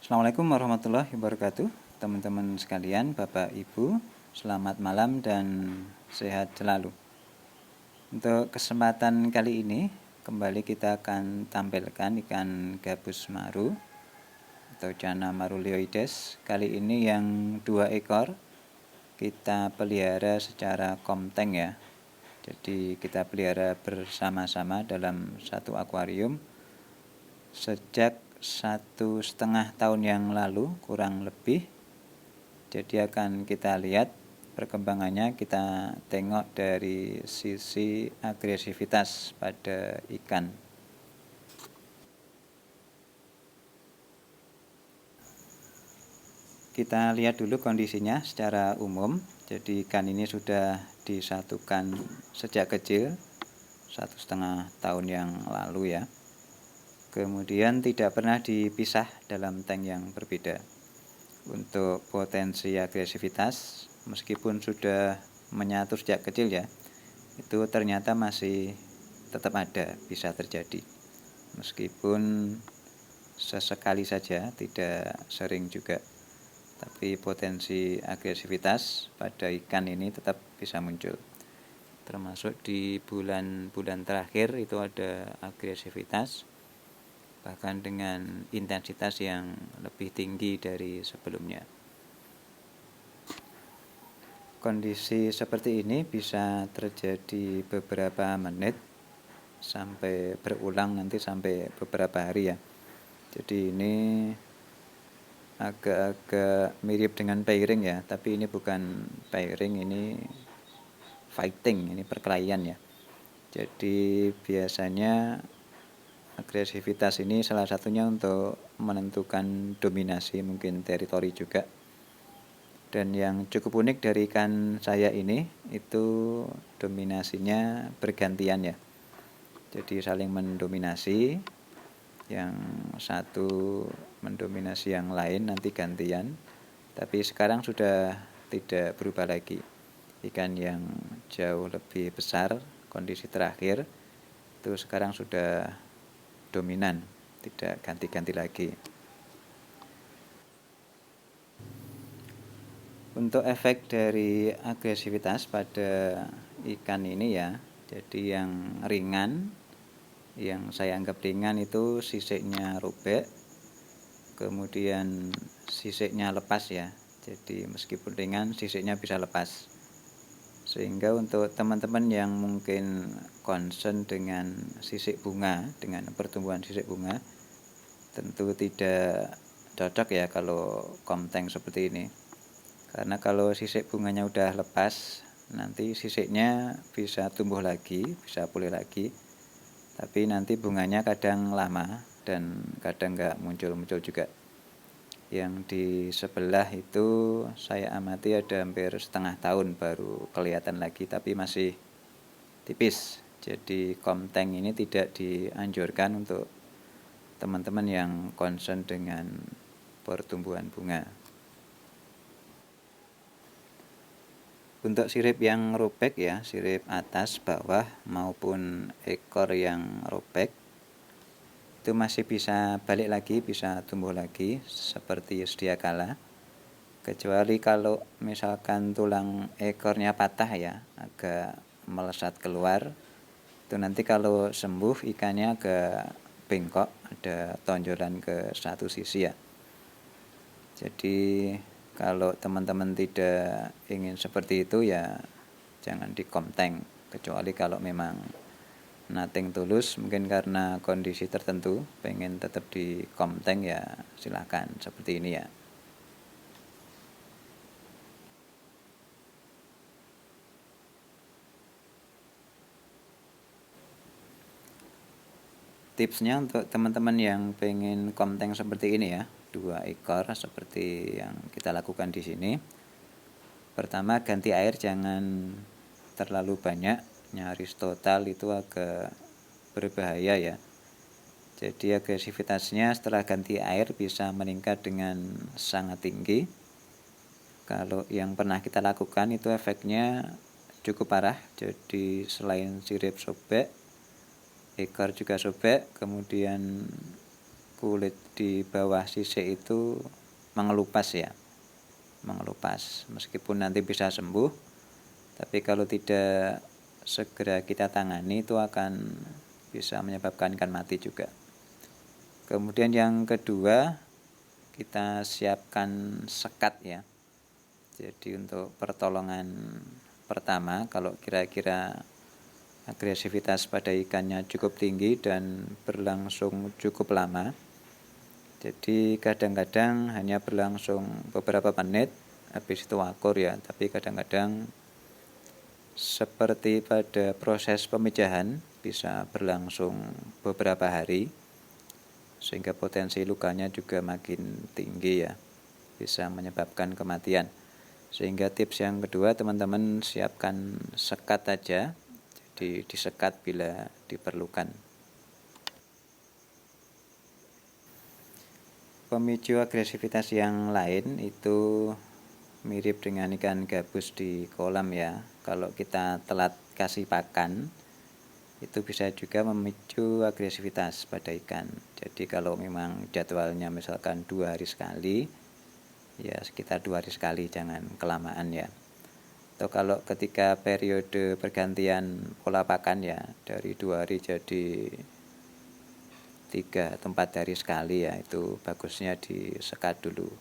Assalamualaikum warahmatullahi wabarakatuh, teman-teman sekalian, Bapak Ibu, selamat malam dan sehat selalu. Untuk kesempatan kali ini, kembali kita akan tampilkan ikan gabus maru atau Channa marulioides. Kali ini yang 2 ekor kita pelihara secara komteng ya. Jadi kita pelihara bersama-sama dalam satu akuarium sejak 1,5 tahun yang lalu kurang lebih. Jadi akan kita lihat perkembangannya, kita tengok dari sisi agresivitas pada ikan. Kita lihat dulu kondisinya secara umum. Jadi ikan ini sudah disatukan sejak kecil 1,5 tahun yang lalu ya. Kemudian tidak pernah dipisah dalam tank yang berbeda. Untuk potensi agresivitas, meskipun sudah menyatu sejak kecil ya, itu ternyata masih tetap ada, bisa terjadi. Meskipun sesekali saja, tidak sering juga. Tapi potensi agresivitas pada ikan ini tetap bisa muncul. Termasuk di bulan-bulan terakhir itu ada agresivitas, bahkan dengan intensitas yang lebih tinggi dari sebelumnya. Kondisi seperti ini bisa terjadi beberapa menit sampai berulang nanti sampai beberapa hari ya. Jadi ini agak-agak mirip dengan pairing ya, tapi ini bukan pairing, ini fighting, ini perkelahian ya. Jadi biasanya agresivitas ini salah satunya untuk menentukan dominasi, mungkin teritori juga. Dan yang cukup unik dari ikan saya ini itu dominasinya bergantian ya. Jadi saling mendominasi, yang satu mendominasi yang lain nanti gantian. Tapi sekarang sudah tidak berubah lagi. Ikan yang jauh lebih besar, kondisi terakhir itu sekarang sudah dominan, tidak ganti-ganti lagi. Untuk efek dari agresivitas pada ikan ini ya, jadi yang ringan, yang saya anggap ringan itu sisiknya robek, kemudian sisiknya lepas ya. Jadi meskipun ringan, sisiknya bisa lepas. Sehingga untuk teman-teman yang mungkin concern dengan sisik bunga, dengan pertumbuhan sisik bunga, tentu tidak cocok ya kalau komteng seperti ini. Karena kalau sisik bunganya udah lepas, nanti sisiknya bisa tumbuh lagi, bisa pulih lagi. Tapi nanti bunganya kadang lama dan kadang nggak muncul-muncul juga. Yang di sebelah itu saya amati ada hampir 1,5 tahun baru kelihatan lagi, tapi masih tipis. Jadi komteng ini tidak dianjurkan untuk teman-teman yang concern dengan pertumbuhan bunga. Untuk sirip yang robek ya, sirip atas, bawah maupun ekor yang robek, itu masih bisa balik lagi, bisa tumbuh lagi seperti sedia kala. Kecuali kalau misalkan tulang ekornya patah ya, agak melesat keluar, itu nanti kalau sembuh ikannya agak bengkok, ada tonjolan ke satu sisi ya. Jadi kalau teman-teman tidak ingin seperti itu ya jangan dikomteng, kecuali kalau memang nothing tulus, mungkin karena kondisi tertentu pengen tetap dikomteng ya silakan seperti ini ya. Tipsnya untuk teman-teman yang pengen komteng seperti ini ya, 2 ekor seperti yang kita lakukan di sini. Pertama, ganti air jangan terlalu banyak, nyaris total itu agak berbahaya ya. Jadi agresivitasnya setelah ganti air bisa meningkat dengan sangat tinggi. Kalau yang pernah kita lakukan itu efeknya cukup parah. Jadi selain sirip sobek, ekor juga sobek, kemudian kulit di bawah sisik itu mengelupas ya, mengelupas. Meskipun nanti bisa sembuh, tapi kalau tidak segera kita tangani itu akan bisa menyebabkan ikan mati juga. Kemudian yang kedua, kita siapkan sekat ya. Jadi untuk pertolongan pertama, kalau kira-kira agresivitas pada ikannya cukup tinggi dan berlangsung cukup lama, jadi kadang-kadang hanya berlangsung beberapa menit habis itu akur ya, tapi kadang-kadang seperti pada proses pemijahan bisa berlangsung beberapa hari, sehingga potensi lukanya juga makin tinggi ya, bisa menyebabkan kematian. Sehingga tips yang kedua, teman-teman siapkan sekat aja, jadi disekat bila diperlukan. Pemicu agresivitas yang lain itu mirip dengan ikan gabus di kolam ya. Kalau kita telat kasih pakan, itu bisa juga memicu agresivitas pada ikan. Jadi kalau memang jadwalnya misalkan 2 hari sekali, ya sekitar 2 hari sekali, jangan kelamaan ya. Atau kalau ketika periode pergantian pola pakan ya, dari 2 hari jadi 3 atau 4 hari sekali ya, itu bagusnya disekat dulu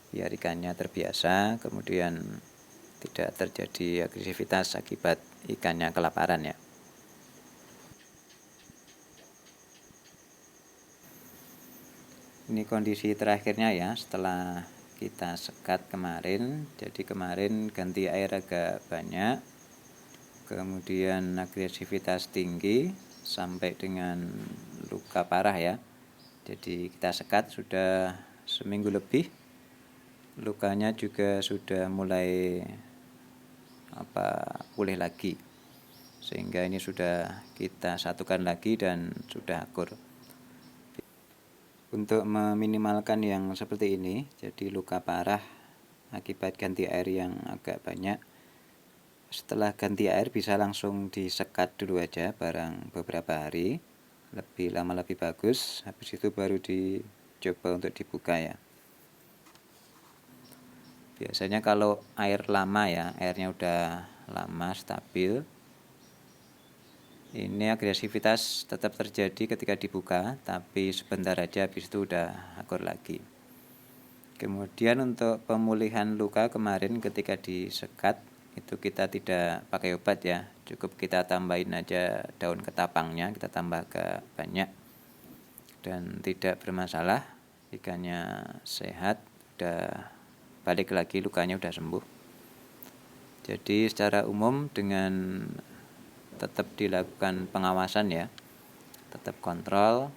biar ikannya terbiasa, kemudian tidak terjadi agresivitas akibat ikannya kelaparan ya. Ini kondisi terakhirnya ya, setelah kita sekat kemarin. Jadi kemarin ganti air agak banyak, kemudian agresivitas tinggi sampai dengan luka parah ya. Jadi kita sekat sudah seminggu lebih, lukanya juga sudah mulai pulih lagi, sehingga ini sudah kita satukan lagi dan sudah akur. Untuk meminimalkan yang seperti ini, jadi luka parah akibat ganti air yang agak banyak, setelah ganti air bisa langsung disekat dulu aja barang beberapa hari, lebih lama lebih bagus. Habis itu baru dicoba untuk dibuka ya. Biasanya kalau air lama ya, airnya udah lama stabil, ini agresivitas tetap terjadi ketika dibuka, tapi sebentar aja habis itu udah akur lagi. Kemudian untuk pemulihan luka kemarin ketika disekat, itu kita tidak pakai obat ya, cukup kita tambahin aja daun ketapangnya, kita tambah ke banyak dan tidak bermasalah, ikannya sehat, udah balik lagi, lukanya udah sembuh. Jadi secara umum dengan tetap dilakukan pengawasan ya, tetap kontrol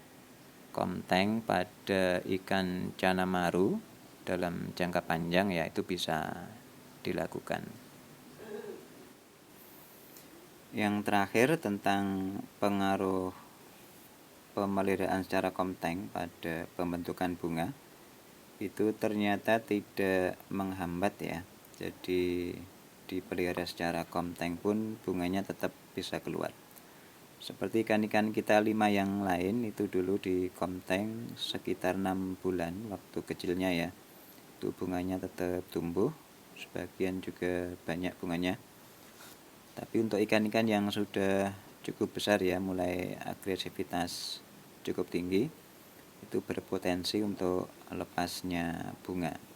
komteng pada ikan cana maru dalam jangka panjang ya, itu bisa dilakukan. Yang terakhir tentang pengaruh pemeliharaan secara komteng pada pembentukan bunga, itu ternyata tidak menghambat ya. Jadi dipelihara secara komteng pun bunganya tetap bisa keluar. Seperti ikan-ikan kita 5 yang lain, itu dulu di komteng sekitar 6 bulan waktu kecilnya ya, itu bunganya tetap tumbuh, sebagian juga banyak bunganya. Tapi untuk ikan-ikan yang sudah cukup besar ya, mulai agresivitas cukup tinggi, itu berpotensi untuk lepasnya bunga.